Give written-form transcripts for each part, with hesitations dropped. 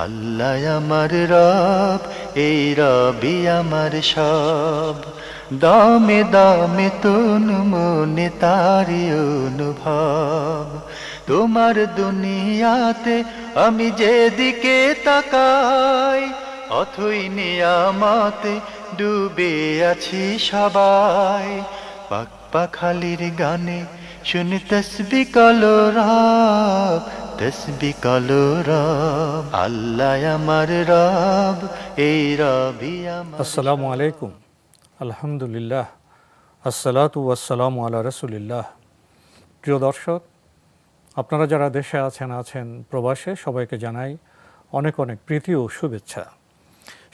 আল্লাহ আমার রব, এই রবি আমার সব। দামে দামে তুন মনে তারি অনুভব। তোমার দুনিয়াতে আমি যেদিকে তাকাই, অথই নিয়ামতে ডুবে আছি সবাই। পাক পাখালির গানে শুনি তসবি কলরব, তসবি কলরব। আল্লাহ আমার রব, এই রবি আমার। আসসালামু আলাইকুম, আলহামদুলিল্লাহ, আসসালাতু ওয়াসসালামু আলা রাসূলিল্লাহ। প্রিয় দর্শক, আপনারা যারা দেশে আছেন প্রবাসে, সবাইকে জানাই অনেক অনেক প্রীতি ও শুভেচ্ছা।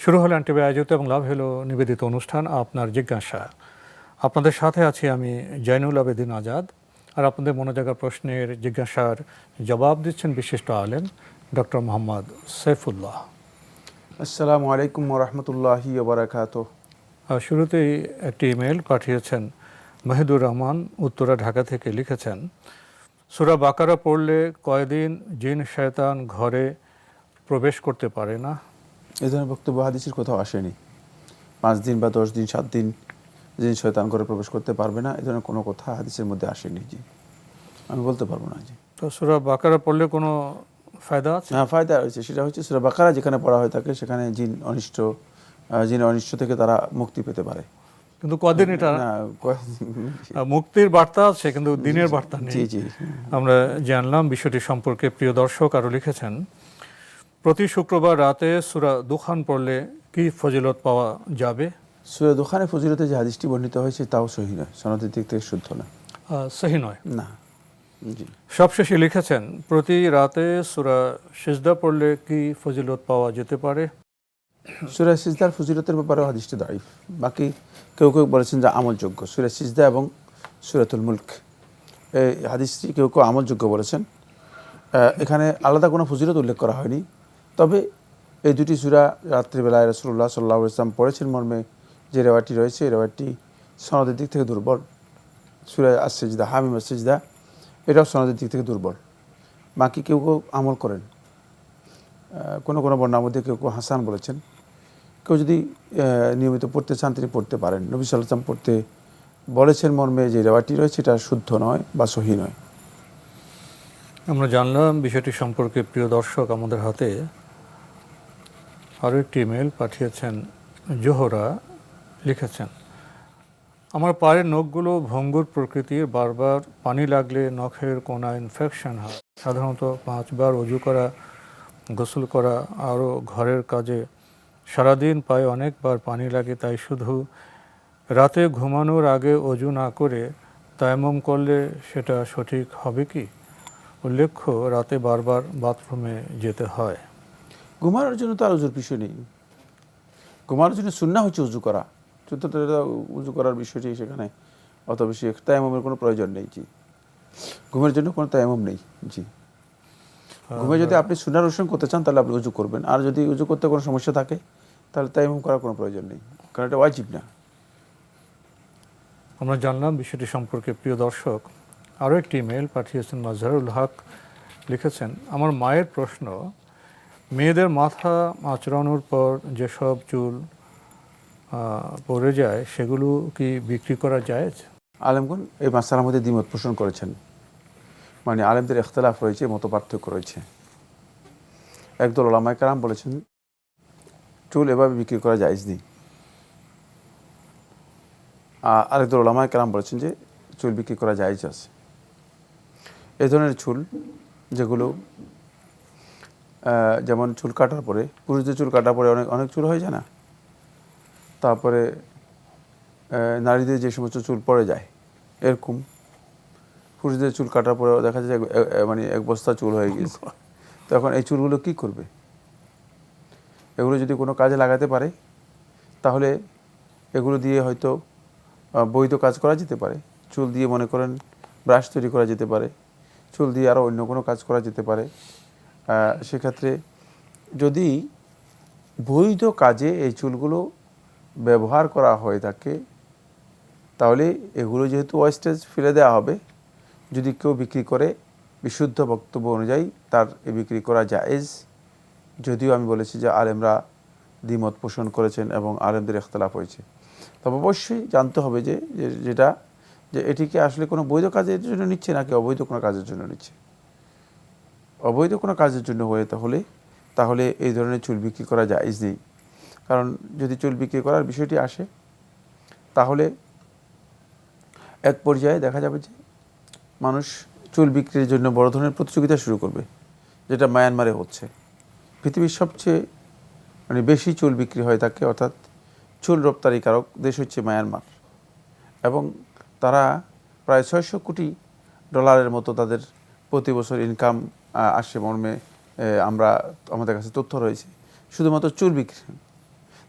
শুরু হলো এনটিভি আয়োজিত এবং লাভ হলো নিবেদিত অনুষ্ঠান আপনার জিজ্ঞাসা। আপনাদের সাথে আছি আমি জয়নুল আবেদিন আজাদ, আর আপনাদের মনোজাগা প্রশ্নের জিজ্ঞাসার জবাব দিচ্ছেন বিশিষ্ট আলেম ডক্টর মোহাম্মদ সাইফুল্লাহ। আসসালামু আলাইকুম ওয়া রাহমাতুল্লাহি ওয়া বারাকাতুহু। শুরুতেই একটি ইমেল পাঠিয়েছেন মাহিদুর রহমান, উত্তরা, ঢাকা থেকে। লিখেছেন, সূরা বাকারা পড়লে কয়দিন জিন শয়তান ঘরে প্রবেশ করতে পারে না? এই ধরনের বক্তব্য হাদিসের কোথাও আসেনি। 5 দিন বা 10 দিন 7 দিন জিন শয়তান ঘরে প্রবেশ করতে পারবে না, এই ধরনের কোনো কথা হাদিসের মধ্যে আসেনি। জি, আমি বলতে পারবো না। জি, তো সূরা বাকারা পড়লে কোনো ফায়দা আছে? হ্যাঁ, ফায়দা হয়েছে। সেটা হচ্ছে সূরা বাকারা যেখানে পড়া হয়ে থাকে সেখানে জিন অনিষ্ট থেকে তারা মুক্তি পেতে পারে। কিন্তু কদিন এটা না, মুক্তির বার্তা আছে, কিন্তু দিনের বার্তা নেই। জি জি, আমরা জানলাম বিষয়টি সম্পর্কে। প্রিয় দর্শক আরও লিখেছেন, প্রতি শুক্রবার রাতে সূরা দুখান পড়লে কি ফজিলত পাওয়া যাবে? সূরা দুখানে ফজিলতে যে হাদিসটি বর্ণিত হয়েছে তাও সহিহ নয়, সনদের দিক থেকে শুদ্ধ না। সহি নয়। না, জি। সবশেষে লিখেছেন, প্রতি রাতে সূরা সিজদা পড়লে কি ফজিলত পাওয়া যেতে পারে? সূরা সিজদার ফজিলতের ব্যাপারে হাদিসটি দাঈফ। বাকি কেউ কেউ বলেছেন যে আমলযোগ্য। সূরা সিজদা এবং সূরাতুল মুলক, এই হাদিসটি কেউ কেউ আমলযোগ্য বলেছেন। এখানে আলাদা কোনো ফজিলত উল্লেখ করা হয়নি। তবে এই দুটি সূরা রাত্রিবেলায় রাসূলুল্লাহ সাল্লাল্লাহু আলাইহি ওয়াসাল্লাম পড়েছেন মর্মে যে রেওয়ায়তটি রয়েছে, এই রেওয়ায়তটি সনদের দিক থেকে দুর্বল। সূরা আস-সিজদা, হামিম আস-সিজদা, এটাও সনদের দিক থেকে দুর্বল। বাকি কেউ কেউ আমল করেন। কোনো কোনো বর্ণনার মধ্যে কেউ কেউ হাসান বলেছেন। কেউ যদি নিয়মিত পড়তে চান তিনি পড়তে পারেন। নবী সাল্লাল্লাহু আলাইহি ওয়াসাল্লাম পড়তে বলেছেন মর্মে যে রেওয়ায়তটি রয়েছে এটা শুদ্ধ নয় বা সহিহ নয়। আমরা জানলাম বিষয়টি সম্পর্কে। প্রিয় দর্শক, আমাদের হাতে আরও একটি ইমেল পাঠিয়েছেন জোহরা। লিখেছেন, আমার পায়ের নখগুলো ভঙ্গুর প্রকৃতির, বারবার পানি লাগলে নখের কোনায় ইনফেকশন হয়। সাধারণত 5 বার অজু করা, গোসল করা, আরও ঘরের কাজে সারাদিন পায়ে অনেকবার পানি লাগে। তাই শুধু রাতে ঘুমানোর আগে অজু না করে তায়াম্মুম করলে সেটা সঠিক হবে কি? উল্লেখ্য, রাতে বারবার বাথরুমে যেতে হয়। ঘুমানোর জন্য তো আর উজুর বিষয় নেই। ঘুমানোর জন্য সুন্নাহ হচ্ছে উজু করা। চতুর্থ উজু করার বিষয়টি সেখানে অত বেশি তায়াম্মুমের কোনো প্রয়োজন নেই। জি, ঘুমের জন্য কোনো তায়াম্মুম নেই। জি, ঘুমে যদি আপনি সুন্নাহ অনুসরণ করতে চান তাহলে আপনি উজু করবেন। আর যদি উজু করতে কোনো সমস্যা থাকে তাহলে তায়াম্মুম করার কোনো প্রয়োজন নেই, কারণ এটা ওয়াজিব না। আমরা জানলাম বিষয়টি সম্পর্কে। প্রিয় দর্শক, আরও একটি ইমেল পাঠিয়েছেন মাজহারুল হক। লিখেছেন, আমার মায়ের প্রশ্ন, মেয়েদের মাথা আঁচড়ানোর পর যেসব চুল পড়ে যায় সেগুলো কি বিক্রি করা জায়েজ? আলেমগণ এই মাসআলার মধ্যে দ্বিমত পোষণ করেছেন। মানে আলেমদের ইখতিলাফ রয়েছে, মত পার্থক্য রয়েছে। একদল উলামায়ে কেরাম বলেছেন চুল এভাবে বিক্রি করা জায়েজ নেই। আরেকদল উলামায়ে কেরাম বলেছেন যে চুল বিক্রি করা জায়েজ আছে। এই ধরনের চুল যেগুলো যেমন চুল কাটার পরে, পুরুষদের চুল কাটার পরে অনেক অনেক চুল হয়ে যায় না, তারপরে নারীদের যে সমস্ত চুল পড়ে যায় এরকম, পুরুষদের চুল কাটার পরে দেখা যায় মানে এক বস্তা চুল হয়ে গিয়েছে। তখন এই চুলগুলো কি করবে? এগুলো যদি কোনো কাজে লাগাতে পারে তাহলে এগুলো দিয়ে হয়তো বৈধ কাজ করা যেতে পারে। চুল দিয়ে মনে করেন ব্রাশ তৈরি করা যেতে পারে, চুল দিয়ে আরও অন্য কোনো কাজ করা যেতে পারে। সেক্ষেত্রে যদি বৈধ কাজে এই চুলগুলো ব্যবহার করা হয়ে থাকে তাহলে এগুলো যেহেতু ওয়েস্টেজ ফেলে দেওয়া হবে, যদি কেউ বিক্রি করে বিশুদ্ধ বক্তব্য অনুযায়ী তার বিক্রি করা জায়েজ যদিও আমি বলেছি যে আলেমরা দ্বিমত পোষণ করেছেন এবং আলেমদের ইখতিলাফ হয়েছে, তবে অবশ্যই জানতে হবে যে যেটা যে এটিকে আসলে কোনো বৈধ কাজের জন্য নিচ্ছে নাকি অবৈধ কোনো কাজের জন্য নিচ্ছে। অবৈধ কোনো কাজের জন্য হয়ে তাহলে এই ধরনের চুল বিক্রি করা জায়েজ নেই। কারণ যদি চুল বিক্রি করার বিষয়টি আসে তাহলে এক পর্যায়ে দেখা যাবে যে মানুষ চুল বিক্রির জন্য বড় ধরনের প্রতিযোগিতা শুরু করবে, যেটা মায়ানমারে হচ্ছে। পৃথিবীর সবচেয়ে বেশি চুল বিক্রি হয়ে থাকে, অর্থাৎ চুল রপ্তানিকারক দেশ হচ্ছে মায়ানমার, এবং তারা প্রায় 600 কোটি ডলারের মতো তাদের প্রতি বছর ইনকাম আসে মর্মে আমাদের কাছে তথ্য রয়েছে শুধুমাত্র চুল বিক্রি।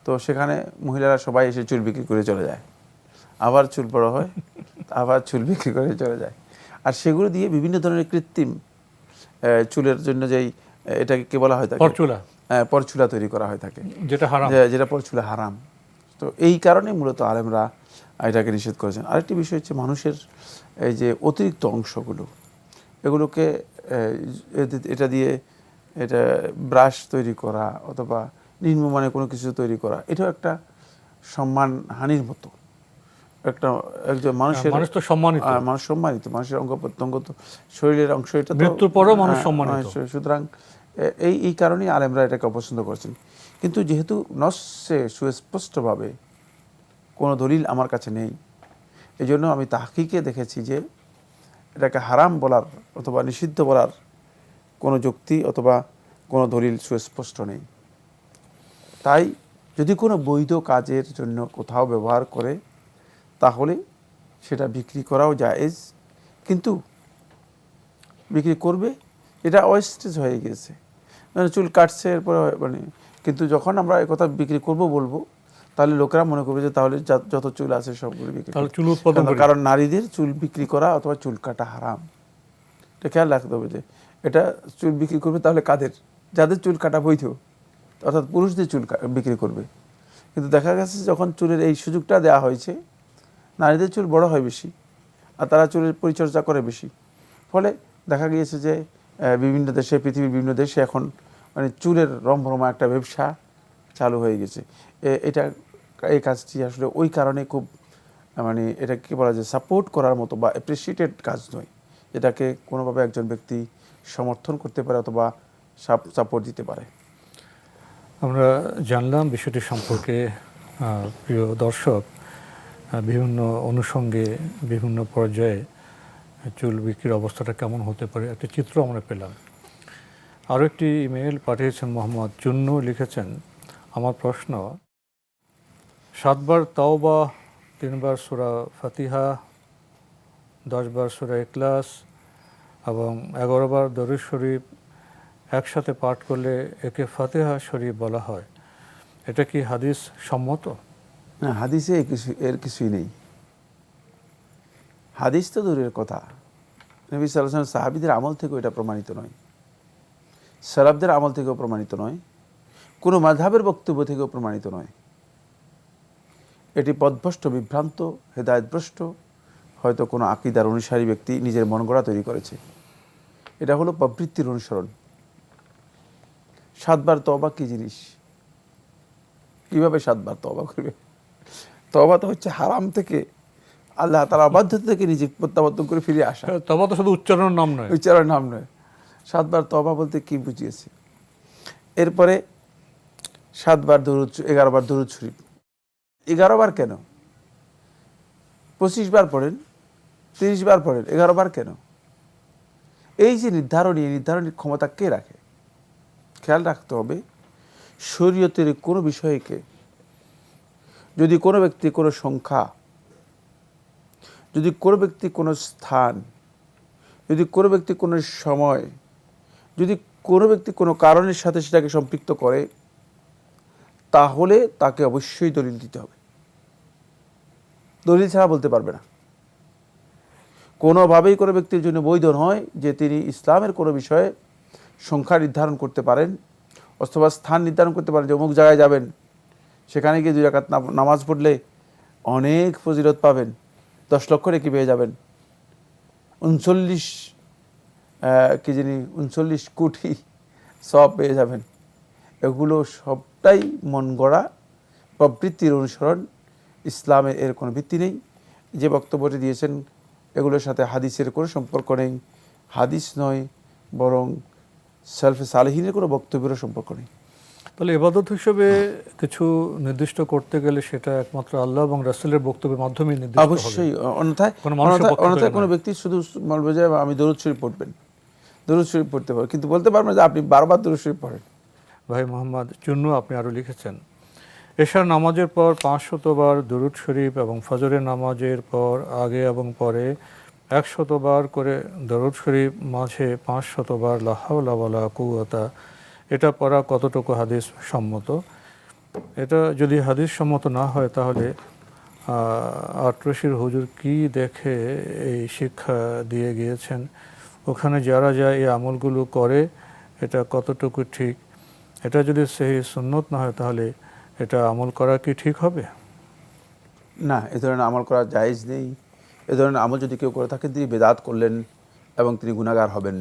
তো সেখানে মহিলারা সবাই এসে চুল বিক্রি করে চলে যায়, আবার চুল বড় হয়, আবার চুল বিক্রি করে চলে যায়। আর সেগুলো দিয়ে বিভিন্ন ধরনের কৃত্রিম চুলের জন্য যেই এটাকে কে বলা হয় থাকে পরচুলা তৈরি করা হয় থাকে, যেটা পরচুলা হারাম। তো এই কারণে মূলত আলেমরা এটাকে নিষেধ করেছেন। আরেকটি বিষয় হচ্ছে মানুষের এই যে অতিরিক্ত অংশগুলো, এগুলোকে এটা দিয়ে ব্রাশ তৈরি করা অথবা নিম্নমানের কোনো কিছু তৈরি করা, এটাও একটা সম্মান হানির মতো। একজন মানুষ সম্মানিত, মানুষের অঙ্গ প্রত্যঙ্গ তো শরীরের অংশ, এটা মৃত্যুর পরেও মানুষ সম্মানিত। সুতরাং এই কারণেই আলেমরা এটাকে অপছন্দ করেছেন। কিন্তু যেহেতু নস্যে সুস্পষ্টভাবে কোনো দলিল আমার কাছে নেই, এই জন্য আমি তাহকিকে দেখেছি যে এটাকে হারাম বলার অথবা নিষিদ্ধ বলার কোনো যুক্তি অথবা কোনো দলিল সুস্পষ্ট নেই। তাই যদি কোনো বৈধ কাজের জন্য কোথাও ব্যবহার করে তাহলে সেটা বিক্রি করাও জায়েজ, কিন্তু বিক্রি করবে এটা ওয়েস্টেজ হয়ে গেছে, চুল কাটছে এরপরে কিন্তু যখন আমরা কথা বিক্রি বলবো তাহলে লোকেরা মনে করবে যে তাহলে যত চুল আছে সবগুলো বিক্রি, কারণ নারীদের চুল বিক্রি করা অথবা চুল কাটা হারাম। এটা খেয়াল রাখতে হবে যে এটা চুল বিক্রি করবে তাহলে কাদের, যাদের চুল কাটা বৈধ, অর্থাৎ পুরুষদের চুল বিক্রি করবে। কিন্তু দেখা গেছে যখন চুলের এই সুযোগটা দেওয়া হয়েছে, নারীদের চুল বড় হয় বেশি আর তারা চুলের পরিচর্যা করে বেশি, ফলে দেখা গিয়েছে যে বিভিন্ন দেশে, পৃথিবীর বিভিন্ন দেশে এখন চুলের রমরমা একটা ব্যবসা চালু হয়ে গেছে। এই কাজটি আসলে ওই কারণে খুব এটা কি বলা যায়, সাপোর্ট করার মতো বা অ্যাপ্রিসিয়েটেড কাজ নয়, এটাকে কোনোভাবে একজন ব্যক্তি সমর্থন করতে পারে অথবা সাপোর্ট দিতে পারে। আমরা জানলাম বিষয়টি সম্পর্কে। প্রিয় দর্শক, বিভিন্ন অনুষঙ্গে বিভিন্ন পর্যায়ে চুল বিক্রির অবস্থাটা কেমন হতে পারে একটা চিত্র আমরা পেলাম। আরও একটি ইমেল পাঠিয়েছেন মোহাম্মদ জুন্নু, লিখেছেন, আমার প্রশ্ন, 7 বার তাওবা, 3 বার সূরা ফাতিহা, 10 বার সূরা ইখলাস এবং 11 বার দরুদ শরীফ একসাথে পাঠ করলে একে ফাতিহা শরীফ বলা হয়, এটা কি হাদিস সম্মত? না, হাদিসে এর কিছুই নেই। হাদিস তো দূরের কথা, নবী সাল্লাল্লাহু আলাইহি ওয়াসাল্লাম সাহাবীদের আমল থেকেও এটা প্রমাণিত নয়, সালাফদের আমল থেকেও প্রমাণিত নয়, কোনো মাযহাবের বক্তব্য থেকেও প্রমাণিত নয়। এটি পথভ্রষ্ট, বিভ্রান্ত, হেদায়েতভ্রষ্ট হয়তো কোনো আকীদার অনুসারী ব্যক্তি নিজের মন গড়া তৈরি করেছে। এটা হলো প্রবৃত্তির অনুসরণ। 7 বার তওবা কি জিনিস? কিভাবে 7 বার তওবা করবে? তওবা তো হচ্ছে হারাম থেকে, আল্লাহ তাআলার অবাধ্যতা থেকে নিজে প্রত্যাবর্তন করে ফিরে আসা। তওবা তো শুধু উচ্চারণের নাম নয়, 7 বার তওবা বলতে কি বুঝিয়েছে? এরপরে 7 বার দরুদ, 11 বার দরুদ শরীফ। 11 বার কেন? 25 বার পড়েন, 30 বার পড়েন, 11 বার কেন? এই যে নির্ধারণের ক্ষমতা কে রাখে? খেয়াল রাখতে হবে, শরীয়তের কোনো বিষয়কে যদি কোনো ব্যক্তি কোনো সংখ্যা, যদি কোনো ব্যক্তি কোনো স্থান, যদি কোনো ব্যক্তি কোনো সময়, যদি কোনো ব্যক্তি কোনো কারণের সাথে সেটাকে সম্পৃক্ত করে, তাহলে তাকে অবশ্যই দলিল দিতে হবে। দলিল ছাড়া বলতে পারবে না। কোনোভাবেই কোনো ব্যক্তির জন্য বৈধ নয় যে তিনি ইসলামের কোনো বিষয়ে সংখ্যা নির্ধারণ করতে পারেন অথবা স্থান নির্ধারণ করতে পারেন যে অমুক জায়গায় যাবেন, সেখানে গিয়ে 2 রাকাত নামাজ পড়লে অনেক ফজিলত পাবেন, 10 লক্ষ নেকি পেয়ে যাবেন, 39 কোটি সওয়াব পেয়ে যাবেন। এগুলো সবটাই মন গড়া প্রবৃত্তির অনুসরণ। ইসলামে এর কোনো ভিত্তি নেই। যে বক্তব্যটি দিয়েছেন এগুলোর সাথে হাদিসের কোনো সম্পর্ক নেই, হাদিস নয়, বরং সালফে সালেহিনের কোনো বক্তব্যেরও সম্পর্ক নেই। তাহলে ইবাদত হিসেবে কিছু নির্দিষ্ট করতে গেলে সেটা একমাত্র আল্লাহ এবং রাসূলের বক্তব্যের মাধ্যমে নির্দিষ্ট হবে। অবশ্যই, অন্যথায় কোনো মানুষের পক্ষ থেকে অন্যথায় কোনো নয়। ব্যক্তি শুধু বলবে যে আমি দরুদ শরীফ পড়বেন, দরুদ শরীফ পড়তে পারবেন, কিন্তু বলতে পারবেন না যে আপনি বারবার দরুদ শরীফ পড়েন। ভাই মোহাম্মদ চুন্নু, আপনি আরও লিখেছেন, এশার নামাজের পর 500 বার দুরূদ শরীফ এবং ফজরের নামাজের পর আগে এবং পরে 100 বার করে দরুদ শরীফ, মাঝে 500 বার লা হাওলা ওয়ালা কুওয়াতা, এটা পড়া কতটুকু হাদিস সম্মত? এটা যদি হাদিস সম্মত না হয় তাহলে আটরশির হুজুর কি দেখে এই শিক্ষা দিয়ে গিয়েছেন? ওখানে যারা যায় এই আমলগুলো করে এটা কতটুকু ঠিক? এটা যদি সেই সুন্নত না হয় তাহলে এটা আমল করা কি ঠিক হবে? না, এ ধরনের আমল করা জায়েজ নেই। এ ধরনের আমল যদি কেউ করে থাকেন তিনি বেদাত করলেন এবং তিনি গুনাহগার হবেন।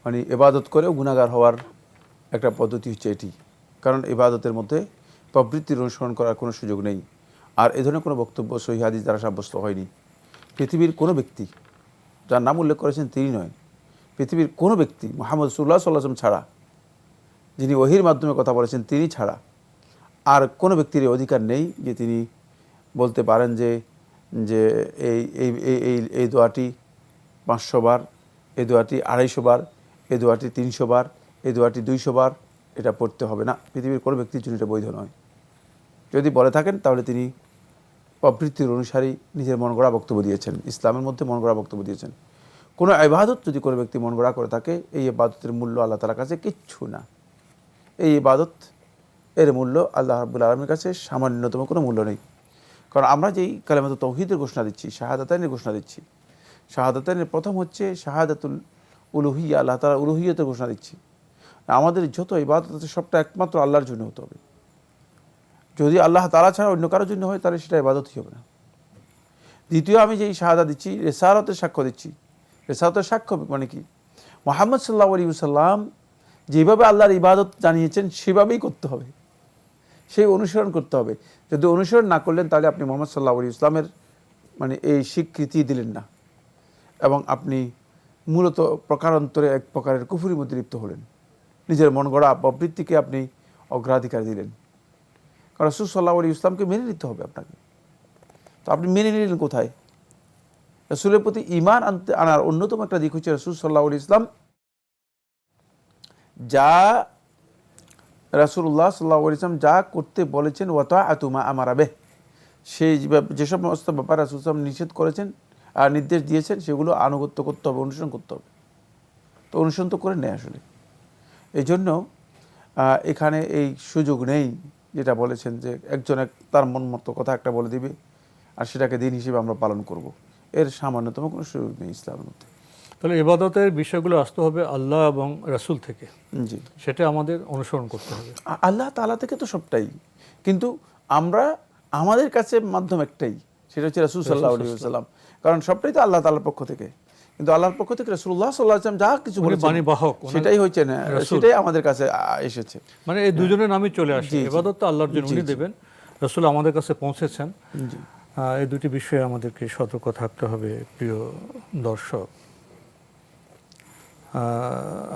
মানে ইবাদত করেও গুনাহগার হওয়ার একটা পদ্ধতি হচ্ছে এটি। কারণ ইবাদতের মধ্যে প্রবৃত্তির অনুসরণ করার কোনো সুযোগ নেই। আর এ ধরনের কোনো বক্তব্য সহিহ হাদিস দ্বারা সাব্যস্ত হয়নি। পৃথিবীর কোনো ব্যক্তি, যার নাম উল্লেখ করেছেন তিনি নয়, পৃথিবীর কোনো ব্যক্তি মুহাম্মদ রাসূলুল্লাহ সাল্লাল্লাহু আলাইহি ওয়াসাল্লাম ছাড়া, যিনি ওহীর মাধ্যমে কথা বলেছেন তিনি ছাড়া আর কোনো ব্যক্তির এই অধিকার নেই যে তিনি বলতে পারেন যে যে এই এই এই এই দোয়াটি 500 বার, এই দোয়াটি 250 বার, এই দোয়াটি 300 বার, এই দোয়াটি 200 বার, এটা পড়তে হবে না। পৃথিবীর কোনো ব্যক্তির জন্য এটা বৈধ নয়। যদি বলে থাকেন তাহলে তিনি প্রবৃত্তির অনুসারী নিজের মন গড়া বক্তব্য দিয়েছেন, ইসলামের মধ্যে মন গড়া বক্তব্য দিয়েছেন। কোনো ইবাদত যদি কোনো ব্যক্তি মন গড়া করে থাকে, এই ইবাদতের মূল্য আল্লাহ তাআলার কাছে কিচ্ছু না। এই ইবাদত এর মূল্য আল্লাহ রাব্বুল আলামিনের কাছে সামান্যতম কোনো মূল্য নেই। কারণ আমরা যেই কালেমাত তাওহীদের ঘোষণা দিচ্ছি, শাহাদাতাইনের ঘোষণা দিচ্ছি, শাহাদাতাইনের প্রথম হচ্ছে শাহাদাতুল উলুহিয়া, আল্লাহ তাআলার উলুহিয়তের ঘোষণা দিচ্ছি। আমাদের যত ইবাদত আছে সবটা একমাত্র আল্লাহর জন্য হতে হবে। যদি আল্লাহ তাআলা ছাড়া অন্য কারোর জন্য হয় তাহলে সেটা ইবাদতই হবে না। দ্বিতীয়, আমি যেই শাহাদা দিচ্ছি, রিসালাতের সাক্ষ্য দিচ্ছি। রিসালাতের সাক্ষ্য মানে কি? মুহাম্মদ সাল্লাল্লাহু আলাইহি ওয়াসাল্লাম যেভাবে আল্লাহর ইবাদত জানিয়েছেন সেভাবেই করতে হবে, সেই অনুসরণ করতে হবে। যদি অনুসরণ না করলেন তাহলে আপনি মুহাম্মদ সাল্লাল্লাহু আলাইহি ওয়াসাল্লামের মানে এই স্বীকৃতি দিলেন না এবং আপনি মূলত প্রকারান্তরে এক প্রকারের কুফরির মধ্যে লিপ্ত হলেন। নিজের মন গড়া প্রবৃত্তিকে আপনি অগ্রাধিকার দিলেন। কারণ রাসূল সাল্লাল্লাহু আলাইহি ওয়াসাল্লামকে মেনে নিতে হবে আপনাকে। তো আপনি মেনে নিলেন কোথায়? রাসূলের প্রতি ঈমান আনার অন্যতম একটা দিক হচ্ছে রাসূল সাল্লাল্লাহু আলাইহি ওয়াসাল্লাম যা রাসূলুল্লাহ সাল্লাল্লাহু আলাইহি ওয়াসাল্লাম যা করতে বলেছেন, ওয়া তাআতু মা আমারা বিহ, সেই যেসব সমস্ত ব্যাপার রাসূল সাল্লাল্লাহু আলাইহি ওয়াসাল্লাম নিষেধ করেছেন আর নির্দেশ দিয়েছেন সেগুলো আনুগত্য করতে হবে, অনুসরণ করতে হবে। তো অনুসরণ তো করে নেই আসলে। এই জন্য এখানে এই সুযোগ নেই যেটা বলেছেন যে একজন তার মন মতো কথা একটা বলে দিবে আর সেটাকে দিন হিসেবে আমরা পালন করব। এর সামান্যতম কোনো সুযোগ নেই ইসলামের মধ্যে। তাহলে ইবাদতের বিষয়গুলো আসতে হবে আল্লাহ এবং রাসূল থেকে, জি, সেটা আমাদের অনুসরণ করতে হবে। আল্লাহ তাআলা থেকে তো সবটাই, কিন্তু আমরা আমাদের কাছে মাধ্যম একটাই, সেটা হচ্ছে রাসূল সাল্লাল্লাহু আলাইহি ওয়াসাল্লাম। কারণ সবটাই তো আল্লাহ তাআলার পক্ষ থেকে, কিন্তু আল্লাহর পক্ষ থেকে রাসূলুল্লাহ সাল্লাল্লাহু আলাইহি ওয়াসাল্লাম যা কিছু বলেছেন বাণীবাহক, সেটাই হচ্ছে না, সেটাই আমাদের কাছে এসেছে। মানে এই দুজনের নামই চলে আসে। জি, জি। ইবাদত তো আল্লাহর জন্য, উনি দেবেন, রাসূল আমাদের কাছে পৌঁছেছেন। জি, এই দুটি বিষয়ে আমাদেরকে সতর্ক থাকতে হবে প্রিয় দর্শক।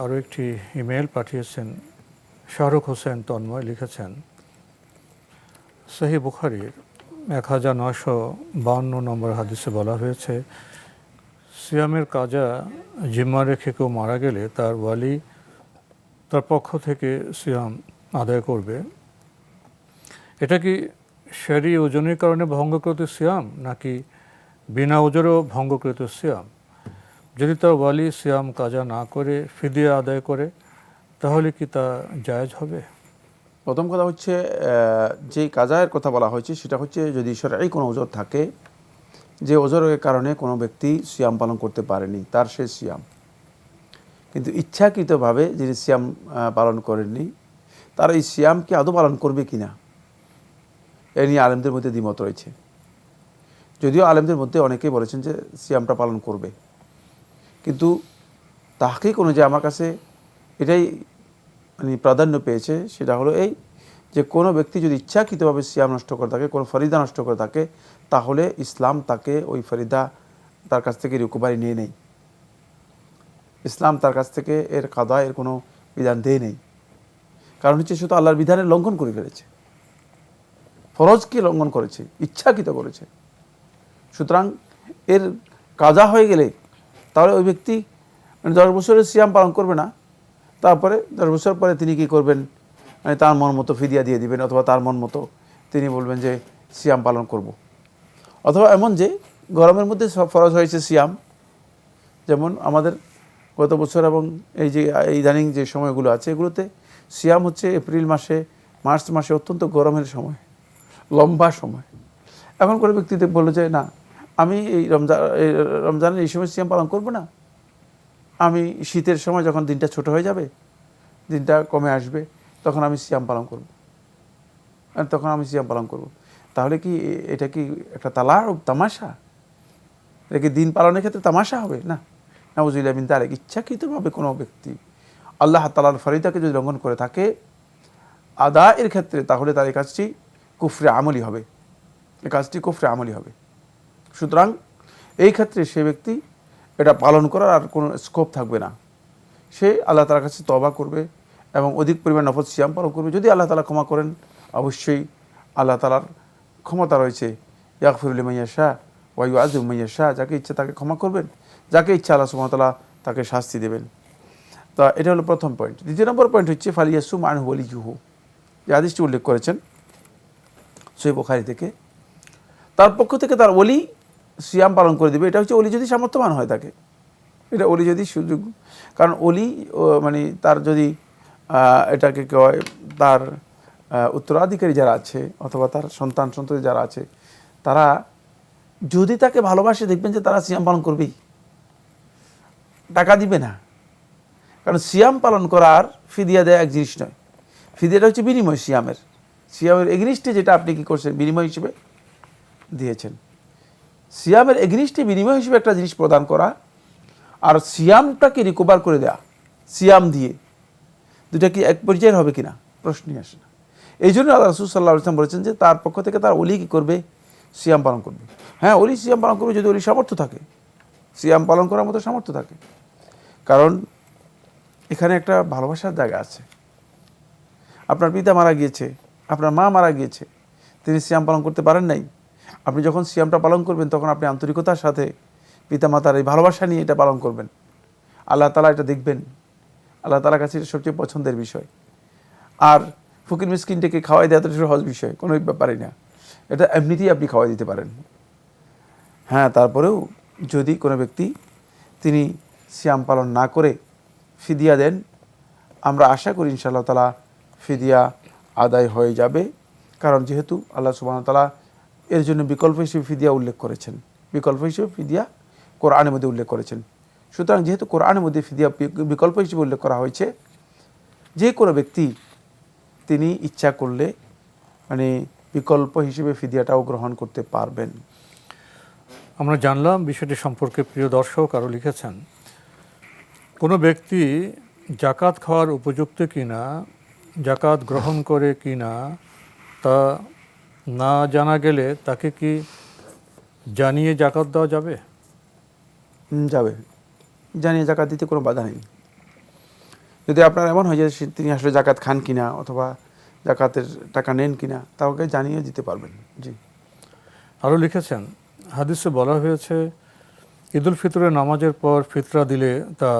আরও একটি ইমেল পাঠিয়েছেন শাহরুখ হোসেন তন্ময়, লিখেছেন সহিহ বুখারীর 1952 নম্বর হাদিসে বলা হয়েছে, সিয়ামের কাজা জিম্মা রেখে কেউ মারা গেলে তার ওয়ালি তার পক্ষ থেকে সিয়াম আদায় করবে। এটা কি শরী ওজনের কারণে ভঙ্গকৃত সিয়াম নাকি বিনা ওজরেও ভঙ্গকৃত সিয়াম? যদি তার ওয়ালি সিয়াম কাজা না করে ফিদিয়া আদায় করে তাহলে কি তা জায়েজ হবে? প্রথম কথা হচ্ছে যে কাজায়ের কথা বলা হয়েছে সেটা হচ্ছে যদি শরঈ কোনো ওজর থাকে, যে ওজরের কারণে কোনো ব্যক্তি সিয়াম পালন করতে পারেনি, তার সে সিয়াম, কিন্তু ইচ্ছাকৃতভাবে যিনি সিয়াম পালন করেননি তার এই সিয়াম কি আদৌ পালন করবে কি না এ নিয়ে আলেমদের মধ্যে দ্বিমত রয়েছে। যদিও আলেমদের মধ্যে অনেকেই বলেছেন যে সিয়ামটা পালন করবে, কিন্তু তাহকিক অনুযায়ী আমার কাছে এটাই মানে প্রাধান্য পেয়েছে সেটা হলো এই যে কোনো ব্যক্তি যদি ইচ্ছাকৃতভাবে সিয়াম নষ্ট করে থাকে, কোনো ফরিদা নষ্ট করে থাকে, তাহলে ইসলাম তাকে ওই ফরিদা তার কাছ থেকে রিকভারি নিয়ে নেই। ইসলাম তার কাছ থেকে এর কাদা এর কোনো বিধান দেয় নেই। কারণ হচ্ছে সে তো আল্লাহর বিধানের লঙ্ঘন করে ফেলেছে, ফরজকে লঙ্ঘন করেছে, ইচ্ছাকৃত করেছে। সুতরাং এর কাজা হয়ে গেলে তাহলে ওই ব্যক্তি 10 বছরের সিয়াম পালন করবে না, তারপরে 10 বছর পরে তিনি কি করবেন, মানে তার মন মতো ফিদিয়া দিয়ে দিবেন, অথবা তার মন মতো তিনি বলবেন যে সিয়াম পালন করব। অথবা এমন যে গরমের মধ্যে সব ফরজ হয়েছে সিয়াম, যেমন আমাদের গত বছর এবং এই যে ইদানিং যে সময়গুলো আছে এগুলোতে সিয়াম হচ্ছে এপ্রিল মাসে, মার্চ মাসে অত্যন্ত গরমের সময়, লম্বা সময়। এখন করে ব্যক্তিতে বললো যে না, আমি এই রমজানের এই সময় সিয়াম পালন করব না, আমি শীতের সময় যখন দিনটা ছোট হয়ে যাবে, দিনটা কমে আসবে, তখন আমি সিয়াম পালন করব, তাহলে কি এটা কি একটা তামাশা? এটা কি দিন পালনের ক্ষেত্রে তামাশা হবে? না, নাউযুবিল্লাহ মিন যালিক। ইচ্ছাকৃতভাবে কোনো ব্যক্তি আল্লাহ তাআলার ফরিদাকে যদি লঙ্ঘন করে থাকে আদায়ের ক্ষেত্রে, তাহলে তার এই কাজটি কুফরে আমলি হবে, সুতরাং এই ক্ষেত্রে সে ব্যক্তি এটা পালন করার আর কোনো স্কোপ থাকবে না। সে আল্লাহ তাআলার কাছে তওবা করবে এবং অধিক পরিমাণ নফল সিয়াম পালন করবে। যদি আল্লাহ তাআলা ক্ষমা করেন, অবশ্যই আল্লাহ তাআলার ক্ষমতা রয়েছে, ইয়াগফিরু লিমান ইয়াশা ওয়া ইউআযিবু মান ইয়াশা, যাকে ইচ্ছা তাকে ক্ষমা করবেন, যাকে ইচ্ছা আল্লাহ সুবহানাহু ওয়া তাআলা তাকে শাস্তি দেবেন। তো এটা হলো প্রথম পয়েন্ট। দ্বিতীয় নম্বর পয়েন্ট হচ্ছে ফালিয়াসুম আনহু ওয়ালিয়ুহু, যে হাদিসটি উল্লেখ করেছেন সহিহ বুখারী থেকে, তার পক্ষ থেকে তার ওলি সিয়াম পালন করে দেবে। এটা হচ্ছে ওলি যদি সামর্থ্যবান হয় থাকে, এটা ওলি যদি সুযোগ, কারণ ওলি মানে তার যদি এটাকে কয় তার উত্তরাধিকারী যারা আছে অথবা তার সন্ততি যারা আছে, তারা যদি তাকে ভালোবাসে দেখবেন যে তারা সিয়াম পালন করবেই, টাকা দিবে না। কারণ সিয়াম পালন করার ফিদিয়া দেয়া এক জিনিস নয়, ফিদিয়াটা হচ্ছে বিনিময়। সিয়ামের এগনিস্টে যেটা আপনি কি করছেন বিনিময় হিসেবে দিয়েছেন, সিয়ামের এগনিস্টে বিনিময় হিসেবে একটা জিনিস প্রদান করা আর সিয়ামটাকে রিকভার করে দেয়া, সিয়াম দিয়ে দুটা কি এক পর্যায়ের হবে কিনা প্রশ্নই আসে না। এই জন্য আল্লাহ রাসূল সাল্লাল্লাহু আলাইহি ওয়াসাল্লাম বলেছেন যে তার পক্ষ থেকে তার ওলি কি করবে, সিয়াম পালন করবে। হ্যাঁ, ওলি সিয়াম পালন করবে যদি ওলি সামর্থ্য থাকে, সিয়াম পালন করার মতো সামর্থ্য থাকে। কারণ এখানে একটা ভালোবাসার জায়গা আছে। আপনার পিতা মারা গিয়েছে, আপনার মা মারা গিয়েছে, তিনি সিয়াম পালন করতে পারেন নাই। আপনি যখন সিয়ামটা পালন করবেন তখন আপনি আন্তরিকতার সাথে পিতামাতার এই ভালোবাসা নিয়ে এটা পালন করবেন। আল্লাহ তাআলা এটা দেখবেন, আল্লাহ তাআলার কাছে সবচেয়ে পছন্দের বিষয়। আর ফকির মিসকিনটাকে খাওয়াই দেওয়া তো সহজ বিষয়, কোনো ব্যাপারই না, এটা এমনিতেই আপনি খাওয়াই দিতে পারেন। হ্যাঁ, তারপরেও যদি কোনো ব্যক্তি তিনি সিয়াম পালন না করে ফিদিয়া দেন, আমরা আশা করি ইনশাআল্লাহ তাআলা ফিদিয়া আদায় হয়ে যাবে। কারণ যেহেতু আল্লাহ সুবহানাহু ওয়া তাআলা এর জন্য বিকল্প হিসেবে ফিদিয়া উল্লেখ করেছেন, বিকল্প হিসেবে ফিদিয়া কোরআনের মধ্যে উল্লেখ করেছেন। সুতরাং যেহেতু কোরআনের মধ্যে ফিদিয়া বিকল্প হিসেবে উল্লেখ করা হয়েছে, যে কোনো ব্যক্তি তিনি ইচ্ছা করলে মানে বিকল্প হিসেবে ফিদিয়াটাও গ্রহণ করতে পারবেন। আমরা জানলাম বিষয়টি সম্পর্কে। প্রিয় দর্শক আরও লিখেছেন, কোনো ব্যক্তি জাকাত খাওয়ার উপযুক্ত কিনা, জাকাত গ্রহণ করে কিনা তা না জানা গেলে তাকে কি জানিয়ে জাকাত দেওয়া যাবে? যাবে, জানিয়ে জাকাত দিতে কোনো বাধা নেই। যদি আপনার এমন হয় যে তিনি আসলে জাকাত খান কিনা অথবা জাকাতের টাকা নেন কিনা, তাকে জানিয়ে দিতে পারবেন। জি। আরও লিখেছেন, হাদিসে বলা হয়েছে ঈদুল ফিতরের নামাজের পর ফিতরা দিলে তা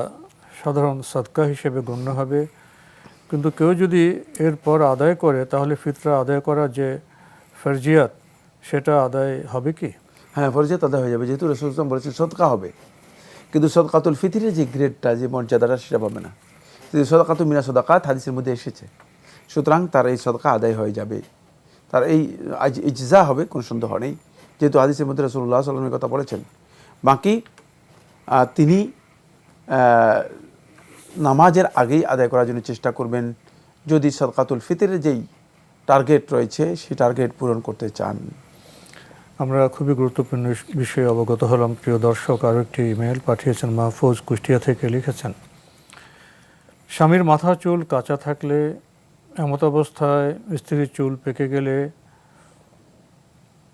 সাধারণ সাদকা হিসেবে গণ্য হবে, কিন্তু কেউ যদি এরপর আদায় করে তাহলে ফিতরা আদায় করা যে ফরজিয়াত সেটা আদায় হবে কি? হ্যাঁ, ফরজিয়াত আদায় হয়ে যাবে, যেহেতু রাসূল সাল্লাল্লাহু আলাইহি ওয়াসাল্লাম বলেছেন সদকা হবে, কিন্তু সদকাতুল ফিতরের যে গ্রেডটা, যে মর্যাদাটা, সেটা পাবে না। যদি সদকাতুল মিনাস সাদাকাত হাদিসের মধ্যে এসেছে, সুতরাং তার এই সদকা আদায় হয়ে যাবে, তার এই ইজজা হবে, কোনো সন্দেহ নেই, যেহেতু হাদিসের মধ্যে রাসূলুল্লাহ সাল্লাল্লাহু আলাইহি ওয়াসাল্লামের কথা বলেছেন। বাকি তিনি নামাজের আগেই আদায় করার জন্য চেষ্টা করবেন, যদি সদকাতুল ফিতরের যেই টার্গেট রয়েছে সেই টার্গেট পূরণ করতে চান। আমরা খুবই গুরুত্বপূর্ণ বিষয়ে অবগত হলাম। প্রিয় দর্শক আরও একটি ইমেল পাঠিয়েছেন, মাহফুজ কুষ্টিয়া থেকে লিখেছেন, স্বামীর মাথার চুল কাঁচা থাকলে এমত অবস্থায় স্ত্রীর চুল পেকে গেলে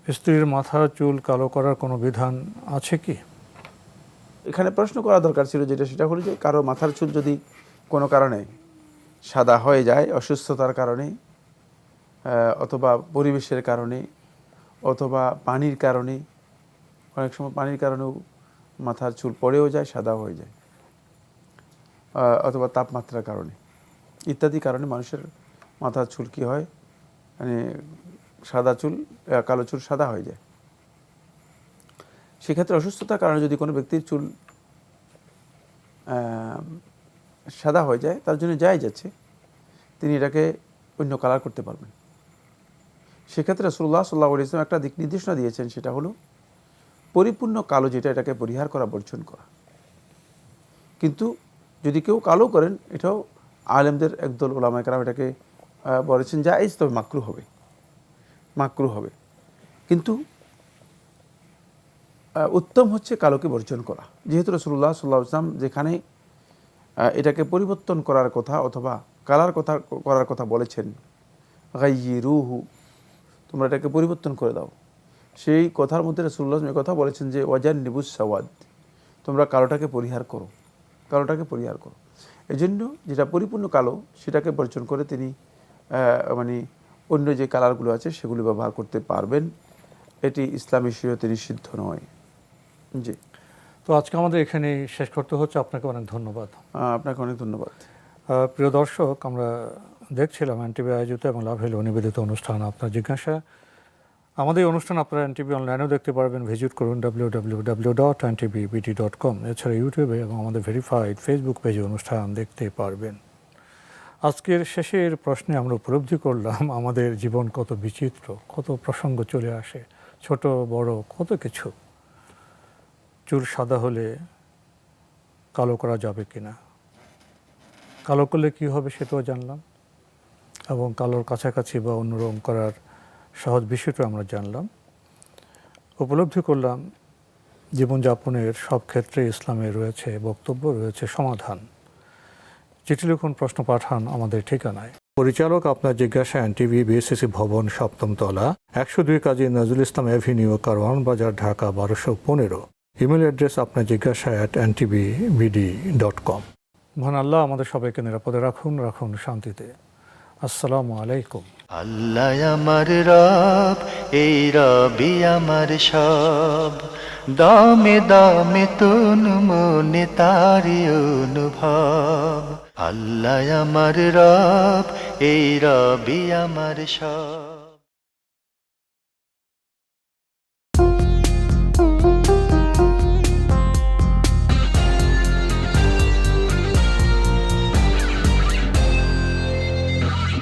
স্ত্রীর মাথার চুল কালো করার কোনো বিধান আছে কি? এখানে প্রশ্ন করা দরকার ছিল সেটা হলো যে কারো মাথার চুল যদি কোনো কারণে সাদা হয়ে যায়, অসুস্থতার কারণে অথবা পরিবেশের কারণে অথবা পানির কারণে, অনেক সময় পানির কারণেও মাথার চুল পড়েও যায়, সাদা হয়ে যায়, অথবা তাপমাত্রার কারণে ইত্যাদি কারণে মানুষের মাথার চুল কী হয়, মানে কালো চুল সাদা হয়ে যায়। সেক্ষেত্রে অসুস্থতার কারণে যদি কোনো ব্যক্তির চুল সাদা হয়ে যায়, তার জন্য যাই যাচ্ছে তিনি এটাকে অন্য কালার করতে পারবেন। সেক্ষেত্রে রাসূলুল্লাহ সাল্লাল্লাহু আলাইহি ওয়াসাল্লাম একটা দিক নির্দেশনা দিয়েছেন, সেটা হলো পরিপূর্ণ কালো যেটা, এটাকে পরিহার করা, বর্জন করা। কিন্তু যদি কেউ কালো করেন, এটাও আলেমদের একদল ওলামায়ে কেরাম এটাকে বলেছেন জায়েজ, তবে মাকরুহ হবে। কিন্তু উত্তম হচ্ছে কালোকে বর্জন করা, যেহেতু রাসূলুল্লাহ সাল্লাল্লাহু আলাইহি ওয়াসাল্লাম যেখানে এটাকে পরিবর্তন করার কথা অথবা করার কথা বলেছেন, গায়্যিরুহু, তোমরা এটাকে পরিবর্তন করে দাও, সেই কথার মধ্যে রাসূলুল্লাহ সাল্লাল্লাহু আলাইহি ওয়াসাল্লাম কথা বলেছেন যে ওয়াজান্নিবুস সাওয়াদ, তোমরা কালোটাকে পরিহার করো। এই জন্য যেটা পরিপূর্ণ কালো সেটাকে বর্জন করে তিনি মানে অন্য যে কালারগুলো আছে সেগুলো ব্যবহার করতে পারবেন। এটি ইসলামী শরীয়তে নিষিদ্ধ নয়। জি, তো আজকে আমাদের এখানে শেষ করতে হচ্ছে। আপনাকে অনেক ধন্যবাদ। আপনাকে অনেক ধন্যবাদ। প্রিয় দর্শক, আমরা দেখছিলাম এনটিভি আয়োজিত এবং লাভেল নিবেদিত অনুষ্ঠান আপনার জিজ্ঞাসা। আমাদের এই অনুষ্ঠান আপনারা এনটিভি অনলাইনেও দেখতে পারবেন, ভিজিট করুন www.ntvbd.com। এছাড়া ইউটিউবে এবং আমাদের ভেরিফাইড ফেসবুক পেজে অনুষ্ঠান দেখতে পারবেন। আজকের শেষের প্রশ্নে আমরা উপলব্ধি করলাম আমাদের জীবন কত বিচিত্র, কত প্রসঙ্গ চলে আসে, ছোট বড় কত কিছু। চুল সাদা হলে কালো করা যাবে কিনা, কালো করলে কী হবে সেটাও জানলাম, এবং কালোর কাছাকাছি বা অন্য রং করার সহজ বিষয়টা আমরা জানলাম। উপলব্ধি করলাম জীবনযাপনের সব ক্ষেত্রে ইসলামে রয়েছে বক্তব্য, রয়েছে সমাধান। চিঠি লিখুন, প্রশ্ন পাঠান আমাদের ঠিকানায়। পরিচালক আপনার জিজ্ঞাসা, এনটিভি, বিএসসিসি ভবন, 7ম তলা, 102 কাজী নজরুল ইসলাম অ্যাভিনিউ, কারওয়ান বাজার, ঢাকা 1215। ইমেল অ্যাড্রেস আপনার জিজ্ঞাসা @ntvbd.com। মহান আল্লাহ আমাদের সবাইকে নিরাপদে রাখুন শান্তিতে। আসসালামু আলাইকুম। আল্লাহ আমার রব, এই রবি আমার সব, দামে দামে তুন মনে তারি অনুভব। আল্লাহ আমার রব, এই রবি আমার সব।